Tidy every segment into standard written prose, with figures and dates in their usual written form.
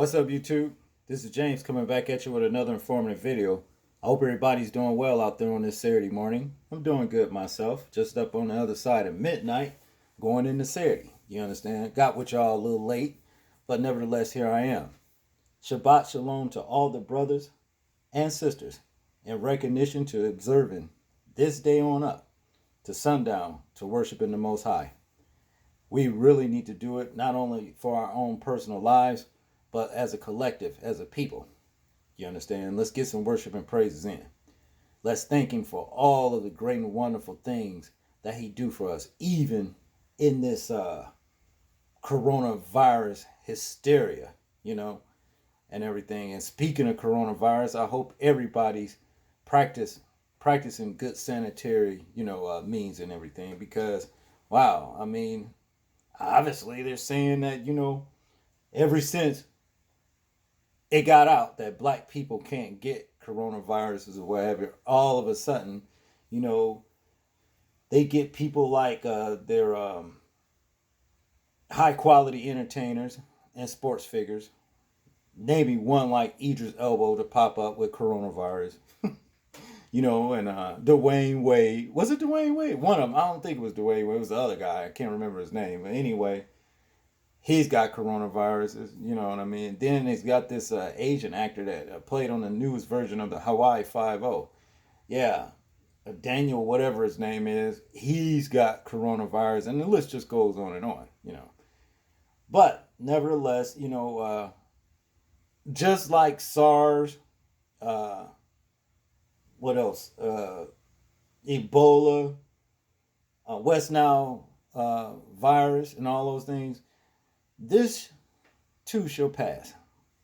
What's up, YouTube? This is James coming back at you with another informative video. I hope everybody's doing well out there on this Saturday morning. I'm doing good myself. Just up on the other side of midnight, going into Saturday. You understand? Got with y'all a little late, but nevertheless, here I am. Shabbat Shalom to all the brothers and sisters in recognition to observing this day on up to sundown to worshiping the Most High. We really need to do it not only for our own personal lives, but as a collective, as a people. You understand? Let's get some worship and praises in. Let's thank him for all of the great and wonderful things that he do for us, even in this coronavirus hysteria, and everything. And speaking of coronavirus, I hope everybody's practicing good sanitary, means and everything, because, wow, I mean, obviously they're saying that, ever since it got out that black people can't get coronaviruses or whatever, all of a sudden, they get people like their high quality entertainers and sports figures. Maybe one like Idris Elba to pop up with coronavirus. And Dwayne Wade. Was it Dwayne Wade? One of them. I don't think it was Dwayne Wade. It was the other guy. I can't remember his name. But anyway, he's got coronavirus, you know what I mean? Then he's got this Asian actor that played on the newest version of the Hawaii Five-0. Yeah, Daniel, whatever his name is, he's got coronavirus, and the list just goes on and on, But nevertheless, just like SARS, what else? Ebola, West Nile virus, and all those things. This too shall pass.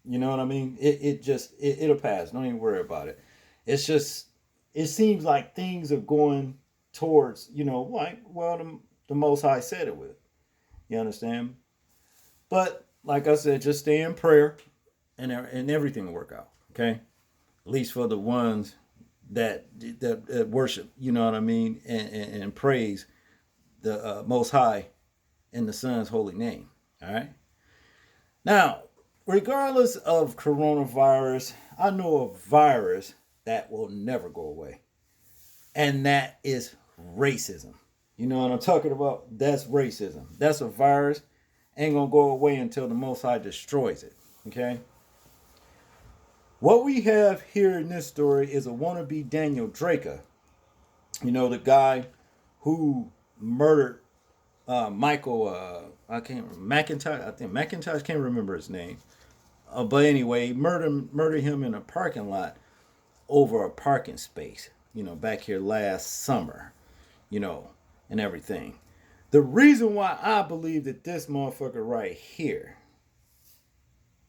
You know what I mean? It'll pass. Don't even worry about it. It's just, it seems like things are going towards, the Most High said it would. You understand? But like I said, just stay in prayer and everything will work out. Okay? At least for the ones that worship, you know what I mean? And praise the Most High in the Son's holy name. All right. Now, regardless of coronavirus, I know a virus that will never go away. And that is racism. You know what I'm talking about? That's racism. That's a virus. Ain't going to go away until the Most High destroys it. Okay? What we have here in this story is a wannabe Daniel Draker. The guy who murdered Michael, I can't remember, McIntosh. I think McIntosh, can't remember his name. But anyway, murdered him in a parking lot over a parking space. Back here last summer. And everything. The reason why I believe that this motherfucker right here,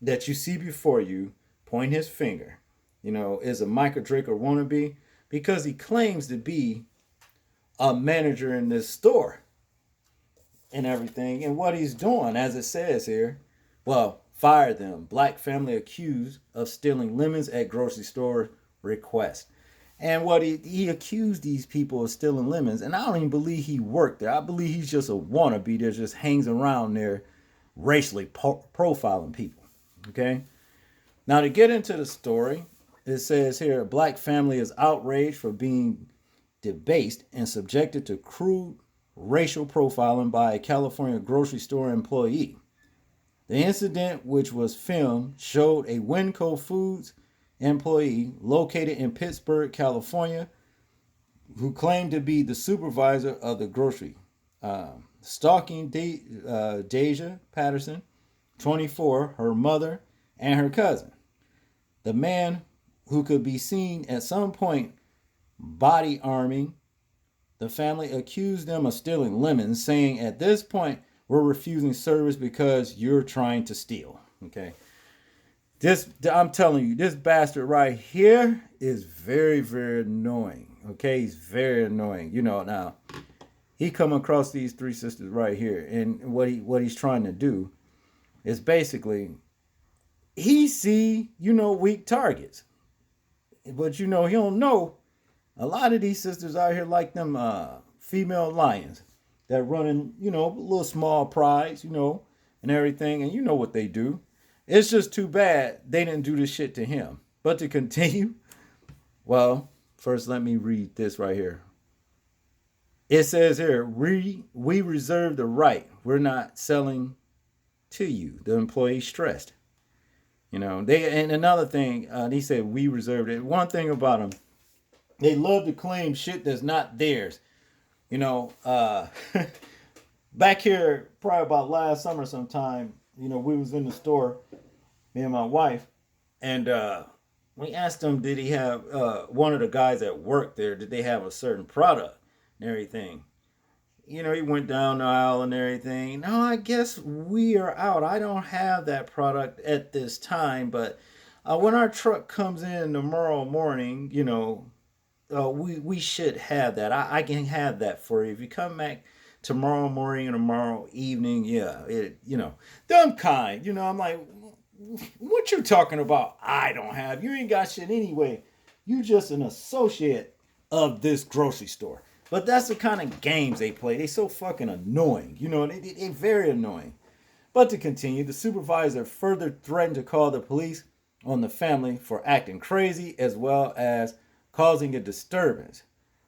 that you see before you, point his finger, is a Michael Draker wannabe, because he claims to be a manager in this store. And everything, and what he's doing, as it says here, fire them. Black family accused of stealing lemons at grocery store request. And what he accused these people of stealing lemons, and I don't even believe he worked there. I believe he's just a wannabe that just hangs around there racially profiling people. Okay? Now, to get into the story, it says here, a black family is outraged for being debased and subjected to crude racial profiling by a California grocery store employee. The incident, which was filmed, showed a Winco Foods employee located in Pittsburgh, California, who claimed to be the supervisor of the grocery, stalking Deja Patterson, 24, her mother, and her cousin. The man, who could be seen at some point body arming the family, accused them of stealing lemons, saying, at this point, we're refusing service because you're trying to steal. Okay. I'm telling you, this bastard right here is very, very annoying. Okay. He's very annoying. Now, he come across these three sisters right here. And what he's trying to do is basically, he see, weak targets. But, he don't know. A lot of these sisters out here like them female lions that running, a little small prize, and everything. And you know what they do. It's just too bad they didn't do this shit to him. But to continue, well, first let me read this right here. It says here, we reserve the right. We're not selling to you. The employee stressed. You know, and another thing, he said we reserved it. One thing about them, they love to claim shit that's not theirs. You know, back here probably about last summer sometime, you know, we was in the store, me and my wife, and we asked him, did he have one of the guys that worked there, did they have a certain product and everything? You know, he went down the aisle and everything. No, I guess we are out. I don't have that product at this time, but when our truck comes in tomorrow morning, you know, we should have that. I can have that for you. If you come back tomorrow morning or tomorrow evening, yeah, you know, them kind. You know, I'm like, what you talking about? I don't have. You ain't got shit anyway. You just an associate of this grocery store. But that's the kind of games they play. They so fucking annoying. You know, they very annoying. But to continue, the supervisor further threatened to call the police on the family for acting crazy as well as causing a disturbance.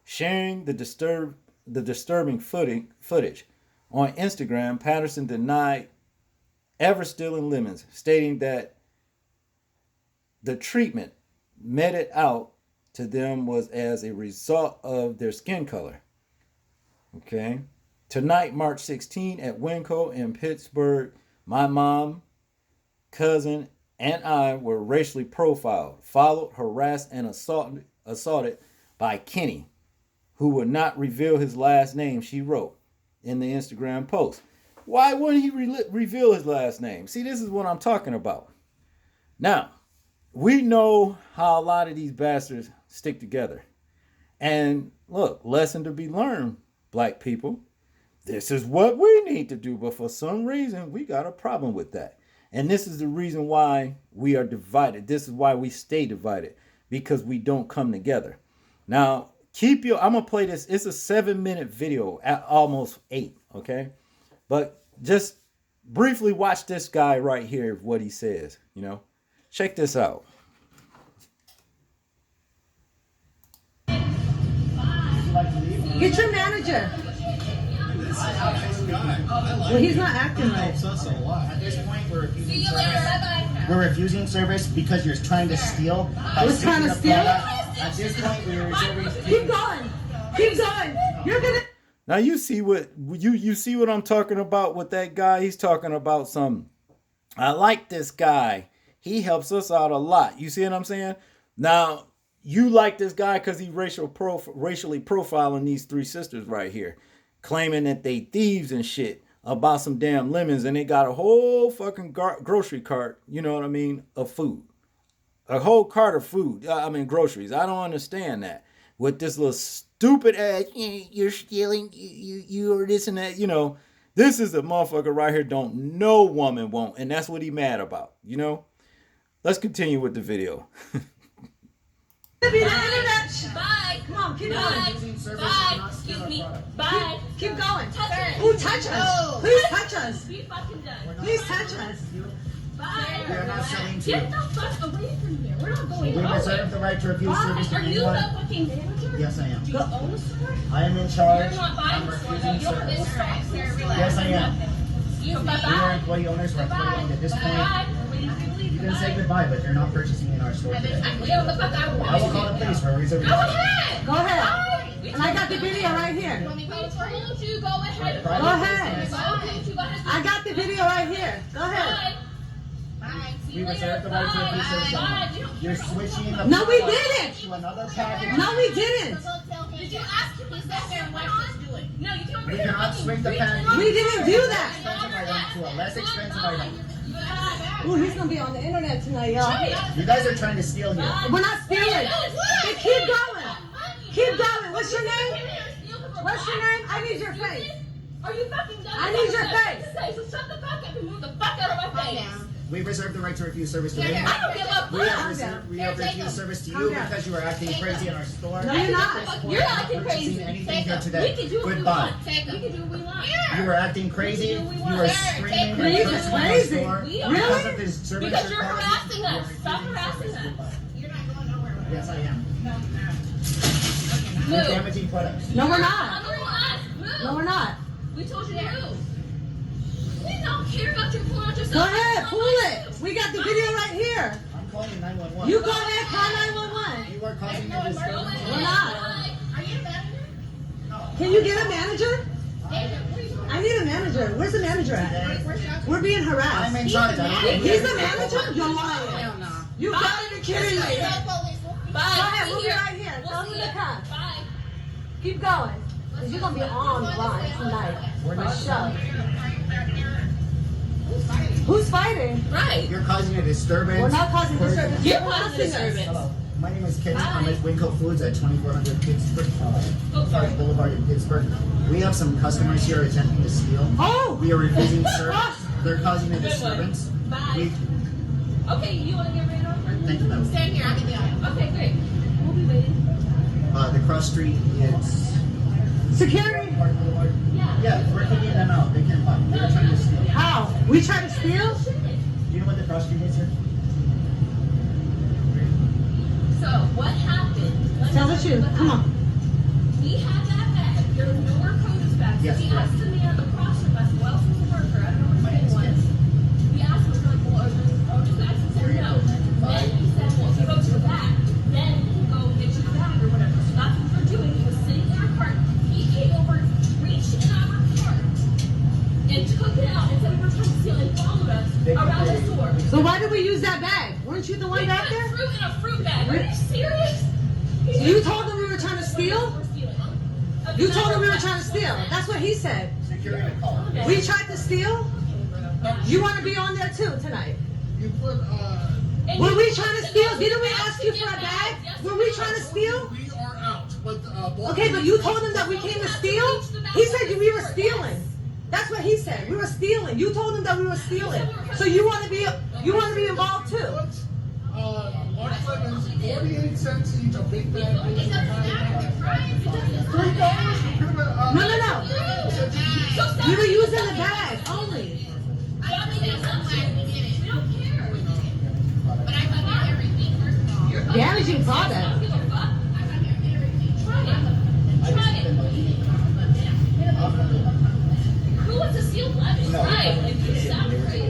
Sharing the disturbing footage on Instagram, Patterson denied ever stealing lemons, stating that the treatment meted out to them was as a result of their skin color. Okay. Tonight, March 16, at Winco in Pittsburgh, my mom, cousin, and I were racially profiled, followed, harassed, and assaulted by Kenny, who would not reveal his last name, she wrote in the Instagram post. Why wouldn't he reveal his last name? See, this is what I'm talking about. Now, we know how a lot of these bastards stick together. And look, lesson to be learned, black people. This is what we need to do. But for some reason, we got a problem with that. And this is the reason why we are divided. This is why we stay divided. Because we don't come together. Now, I'm going to play this. It's a 7-minute video, at almost 8, okay? But just briefly watch this guy right here, what he says, you know? Check this out. Get your manager. Well, he's not acting right. At this point, we're refusing service. We're refusing service because you're trying to steal. We're trying to steal? At this point, we're reserving. Keep going. Keep going. You're gonna. Now you see what you see what I'm talking about with that guy. He's talking about some. I like this guy. He helps us out a lot. You see what I'm saying? Now you like this guy because he's racially profiling these 3 sisters right here, claiming that they thieves and shit about some damn lemons, and they got a whole fucking grocery cart. You know what I mean? Of food, a whole cart of food. I mean groceries. I don't understand that. With this little stupid ass, you're stealing, you or this and that, you know. This is a motherfucker right here no woman won't. And that's what he mad about, you know. Let's continue with the video. Bye. Come on, keep going. Bye. Excuse me. Bye. Keep going. Who touch us? Please touch us. Be fucking done. Please touch us. Bye. We are not selling to you. Get the fuck away from here. We're not going We nowhere. reserve the right to refuse service to Are you the anyone. fucking manager? Yes, I am. Do you own the store? I am in charge. You're not buying I'm the store. refusing You're in service. service. Yes, I am. You We are bye-bye. employee owners. We're employee owned at this point. Bye. You can say goodbye, but you're not purchasing in our store today. I clear the fuck out. I will call the police for a reservation. Go ahead. Go ahead. And I got the video right here. We told you go ahead. Go ahead. Go ahead. I got the video right here. Go ahead. Bye. We reserve the right to refuse service. You're switching the No, we product didn't. to another package. No, we didn't. Did you ask him to sit there and watch us do it? No, you can't. We cannot swing the package. We didn't do that. Expensive item to a less expensive item. Ooh, he's gonna be on the internet tonight, y'all. You guys are trying to steal here. We're not stealing. Hey, keep going. Keep going. What's your name? What's your name? I need your face. Are you fucking done? I need your face. So shut the fuck up and move the fuck out of my face. We reserve the right to refuse service to you. I don't give a We have fuck. refused service to Calm you down. because you are acting crazy in our store. No, you're not. You're acting crazy. Anything here We today. can do what we Goodbye. want. We can do what we want. You are acting crazy. We can do what we You want. are Sir, screaming take and it. cursing in our Crazy. store We are. because of this service. Because you're harassing us. Stop harassing us. You're not going nowhere. Yes, I am. Move. You're damaging products. No, we're not. Other than us, move. No, we're not. We told you to move. We don't care about your pulling out your Go cell ahead, phone. pull it. We got the video right here. I'm calling 911. You go ahead, call 911. You are causing me disturbance. We're not. Are you a manager? Can you get a manager? David, where are you going? I need a manager. Where's the manager at? We're being I'm harassed. in charge. I don't He's the manager? You're lying. You gotta be kidding me. Go Bye. ahead, we'll be See right here. We'll Tell see them to you. come. Bye. Keep going. Because you're gonna be on live tonight for the show. Who's fighting? Right. You're causing a disturbance. We're not causing disturbance. You're You're causing harassing us. disturbance. Hello. My name is Cant. I'm at Winco Foods at 2400 Pittsburgh Boulevard in Pittsburgh. We have some customers here attempting to steal. Oh! We are refusing service. They're causing a Good one. disturbance. Bye. We, Okay, you want to get ran over? thank you, madam. Stand here. I'll get the audio. Okay, great. We'll be waiting. The cross street is Security? Park Boulevard. Yeah. Yeah, we're kicking them out. They can't find. They're trying to steal. How? We try to steal? Do you know what the cross street is here? So, what happened? Tell the truth. Come on. We had that bag. There were no more produce bags. Yes, We correct. asked the man at the CrossFit Festival, else was a worker. I don't know what his name was. We asked him, we're like, well, are there produce bags? He said no. Then he said, well, if you go to the back, then we'll go get you the bag or whatever. So that's what we're doing. He was sitting in our cart. He came over, reached in our cart, and took it out and said we were trying to steal and followed us around the store. So why did we use that bag? Weren't you the one We back got there? fruit in a fruit bag. Are you serious? So you told them we were trying to steal? We're stealing. You told them we were trying to steal. That's what he said. Security call. We tried to steal? You want to be on there too tonight? You put, And Were you- we trying to steal? Didn't we ask you for a bag? Were we trying to steal? we are out, but, both Okay, but you told him that we came to steal? He said we were stealing. That's what he said. We were stealing. You told him that we were stealing. So you want to be involved too? One foot is 48 cents each, a big bag. It doesn't matter. You're trying. It doesn't $3. matter. No. We were using the bag only. I don't think that's something we did it. We don't care. But I got everything, first of all. You're Damaging product. I don't give a fuck. I got everything. Try it. Try it. Who wants to steal lemons? Right. Like, you sound crazy.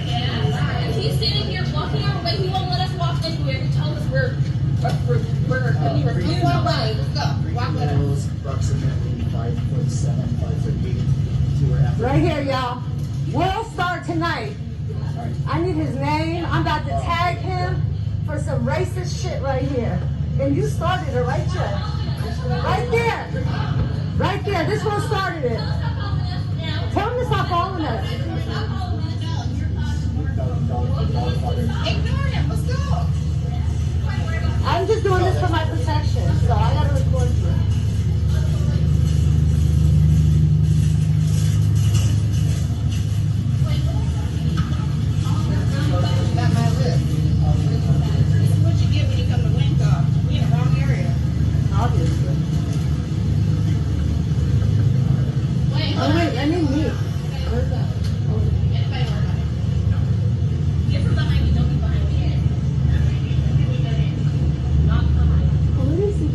Yeah. And he's sitting here blocking our way. He won't let us walk anywhere. He tells us we're refusing the way. Let's go. Walk with us. Those approximately 5'7", 5'8". You were after. Right here, y'all. We'll start tonight. I need his name. I'm about to tag him for some racist shit right here. And you started it right there. Right there. Right there. This one started it. Tell him to stop following us. Ignore him. Let's go. I'm just doing this for my protection, so I gotta record you. Got my list. This is what you get when you come to Winco. We in the wrong area. Obviously. Wait, Oh wait, I need meat. Where's that? Anybody work on it? Get from behind me. Don't be behind me. Not behind. Oh, where is he?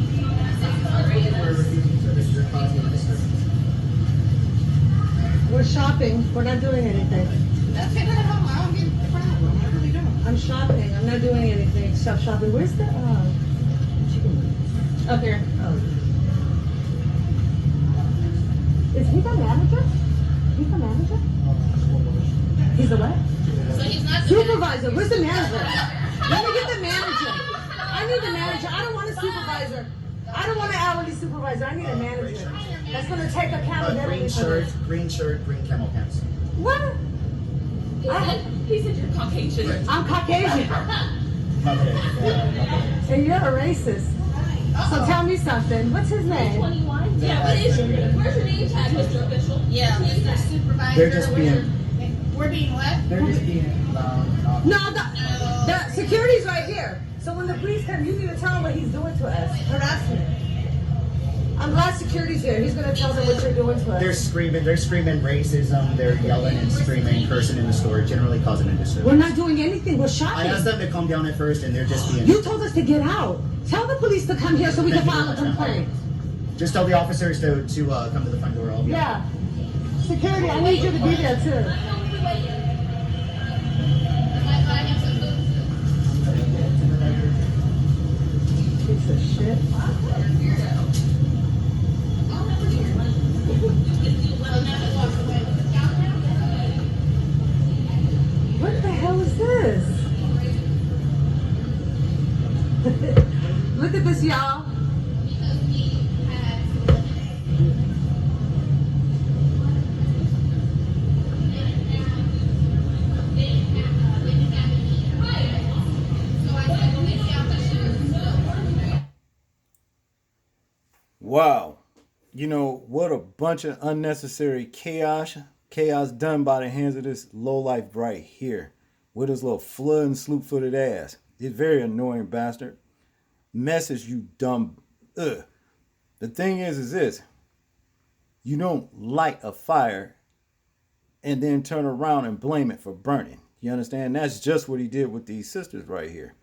We're refusing service. You're causing a disturbance. We're shopping. We're not doing anything. That's it. I don't get the problem. I really don't. I'm shopping. I'm not doing anything except shopping. Where's the chicken wings? Up here. Oh. Is he the manager? He's the manager? He's the what? So he's not the Supervisor. Where's the manager? Let me get the manager. I need the manager. I don't want a supervisor. I don't want an hourly supervisor. I need a manager. That's going to take accountability Green for shirt, this. green camel pants. What? He I- said, He said you're Caucasian. I'm Caucasian. And you're a racist. So tell me something. What's his name? 21? Yeah, what is your name? Where's your name tag, Mr. Official? Yeah, Mr. Supervisor. They're just being. We're being what? They're just being. No, the security's right here. So when the police come, you need to tell him what he's doing to us. Harassment. I'm glad security's here. He's gonna tell them what you're doing to us. They're screaming racism. They're yelling and screaming, cursing in the store, generally causing a disturbance. We're not doing anything. We're I shopping. asked them to calm down at first, and they're just being. You told us to get out. Tell the police to come here so we can file a complaint. Just tell the officers to come to the front door. Yeah. Security, I need you to be there too. Piece of shit. What the hell is this? Look at this, y'all. Wow. You know, what a bunch of unnecessary chaos done by the hands of this lowlife right here. With his little flood and sloop-footed ass. He's very annoying bastard. Message, you dumb. Ugh. The thing is this. You don't light a fire and then turn around and blame it for burning. You understand? That's just what he did with these sisters right here.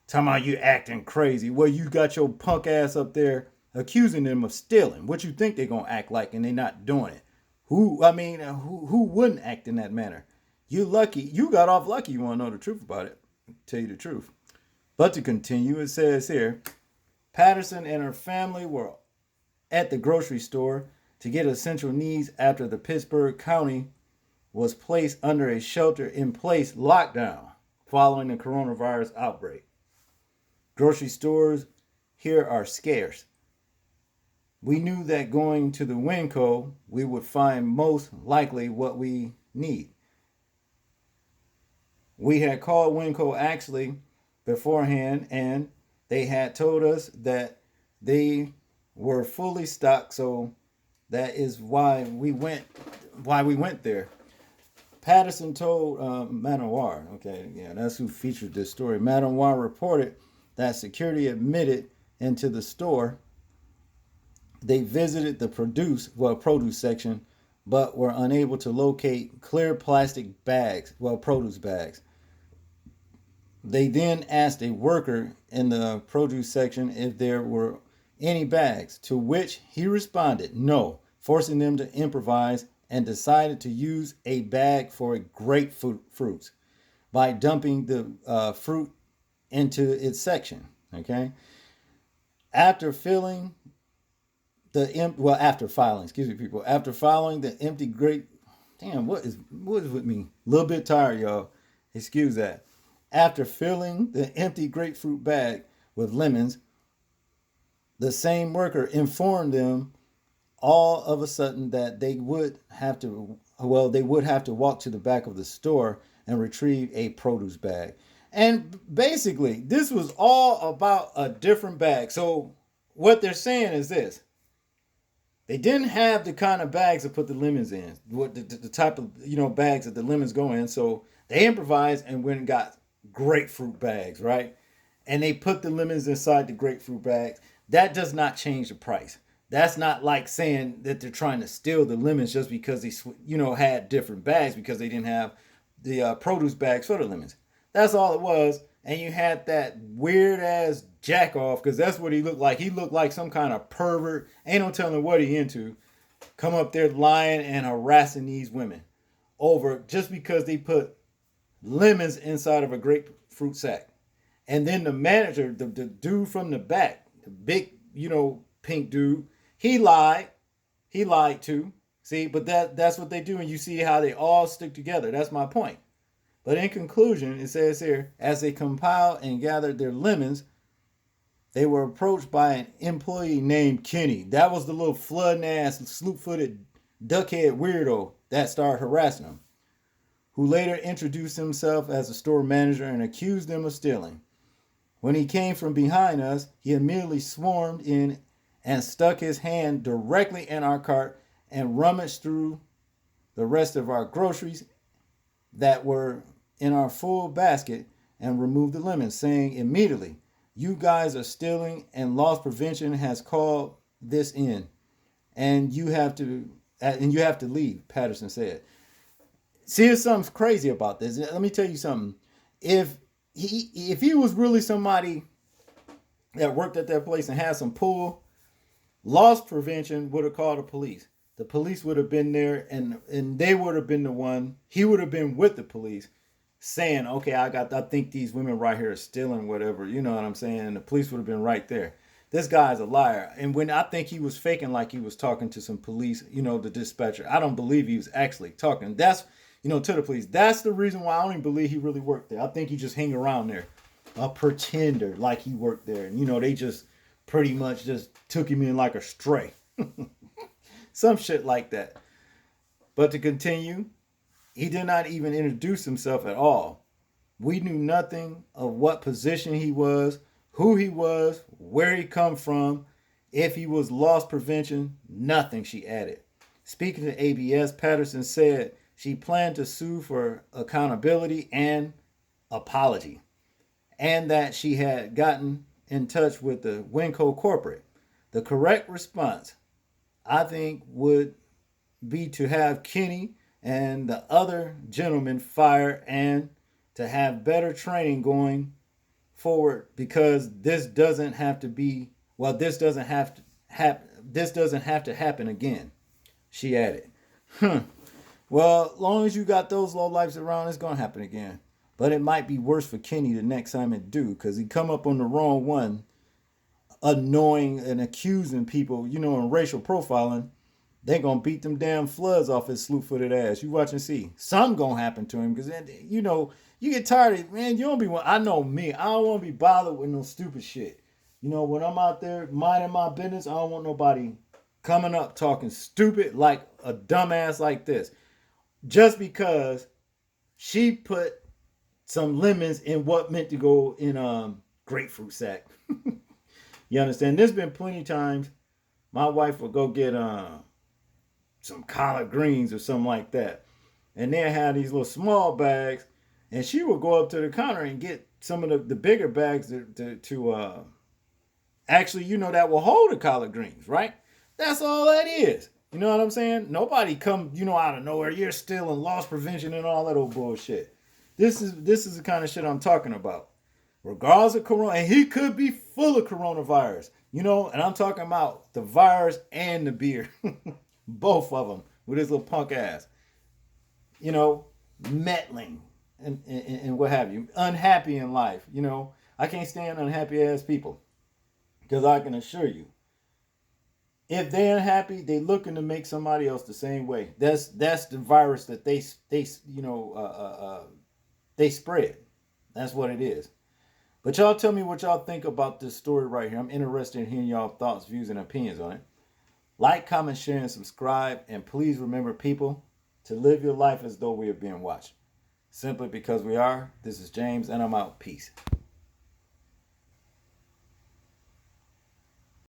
Talking about you acting crazy. Well, you got your punk ass up there accusing them of stealing. What you think they're going to act like and they're not doing it? Who wouldn't act in that manner? You lucky. You got off lucky. You want to know the truth about it? I'll tell you the truth. But to continue, it says here, Patterson and her family were at the grocery store to get essential needs after the Pittsburgh County was placed under a shelter-in-place lockdown following the coronavirus outbreak. Grocery stores here are scarce. We knew that going to the Winco, we would find most likely what we need. We had called Winco actually beforehand, and they had told us that they were fully stocked, so that is why we went there. Patterson told Manoir, okay, yeah, that's who featured this story. Manoir reported that security admitted into the store. They visited the produce section, but were unable to locate clear plastic bags, produce bags. They then asked a worker in the produce section if there were any bags, to which he responded no, forcing them to improvise and decided to use a bag for grapefruits by dumping the fruit into its section. Okay. After filing the empty grape. Damn, what is with me? A little bit tired, y'all. Excuse that. After filling the empty grapefruit bag with lemons, the same worker informed them all of a sudden that they would have to walk to the back of the store and retrieve a produce bag. And basically, this was all about a different bag. So what they're saying is this. They didn't have the kind of bags to put the lemons in, what the type of bags that the lemons go in. So they improvised and went and got grapefruit bags, right? And they put the lemons inside the grapefruit bags. That does not change the price. That's not like saying that they're trying to steal the lemons just because they had different bags because they didn't have the produce bags for the lemons. That's all it was. And you had that weird ass jack off, because that's what he looked like. He looked like some kind of pervert. Ain't no telling what he into. Come up there lying and harassing these women over just because they put lemons inside of a grapefruit sack. And then the manager, the dude from the back, the big, pink dude, he lied. He lied too. See, but that's what they do, and you see how they all stick together. That's my point. But in conclusion, it says here, as they compiled and gathered their lemons, they were approached by an employee named Kenny. That was the little flooding ass, sloop-footed, duckhead weirdo that started harassing them. who later introduced himself as a store manager and accused them of stealing. When he came from behind us, he immediately swarmed in and stuck his hand directly in our cart and rummaged through the rest of our groceries that were in our full basket and removed the lemons, saying immediately, "You guys are stealing and loss prevention has called this in, and you have to leave," Patterson said. See, there's something crazy about this. Let me tell you something. If he was really somebody that worked at that place and had some pull, loss prevention would have called the police. The police would have been there, and they would have been the one. He would have been with the police, saying, "Okay, I think these women right here are stealing whatever." You know what I'm saying? And the police would have been right there. This guy's a liar. And when I think he was faking like he was talking to some police, the dispatcher, I don't believe he was actually talking. That's, to the police. That's the reason why I don't even believe he really worked there. I think he just hang around there, a pretender like he worked there. And, they just pretty much just took him in like a stray. Some shit like that. But to continue, he did not even introduce himself at all. We knew nothing of what position he was, who he was, where he come from, if he was loss prevention, nothing, she added. Speaking to ABS, Patterson said she planned to sue for accountability and apology, and that she had gotten in touch with the Winco corporate. The correct response, I think, would be to have Kenny and the other gentlemen fired and to have better training going forward, because this doesn't have to happen again, she added. Well, as long as you got those lowlifes around, it's going to happen again. But it might be worse for Kenny the next time it do, because he come up on the wrong one, annoying and accusing people, in racial profiling. They going to beat them damn floods off his slew-footed ass. You watch and see. Something going to happen to him, because, you get tired of it. Man, you don't be, I know me. I don't want to be bothered with no stupid shit. When I'm out there minding my business, I don't want nobody coming up talking stupid like a dumbass like this. Just because she put some lemons in what meant to go in grapefruit sack. You understand? There's been plenty of times my wife will go get some collard greens or something like that. And they have these little small bags. And she will go up to the counter and get some of the bigger bags to actually, that will hold the collard greens, right? That's all that is. You know what I'm saying? Nobody come, out of nowhere. You're stealing loss prevention and all that old bullshit. This is the kind of shit I'm talking about. Regardless of corona, and he could be full of coronavirus, and I'm talking about the virus and the beer. Both of them with his little punk ass. Meddling. And what have you, unhappy in life. I can't stand unhappy ass people, because I can assure you, if they're unhappy, they looking to make somebody else the same way. That's the virus that they spread. That's what it is. But y'all tell me what y'all think about this story right here. I'm interested in hearing y'all thoughts, views, and opinions on it. Like, comment, share, and subscribe. And please remember, people, to live your life as though we are being watched. Simply because we are. This is James, and I'm out. Peace.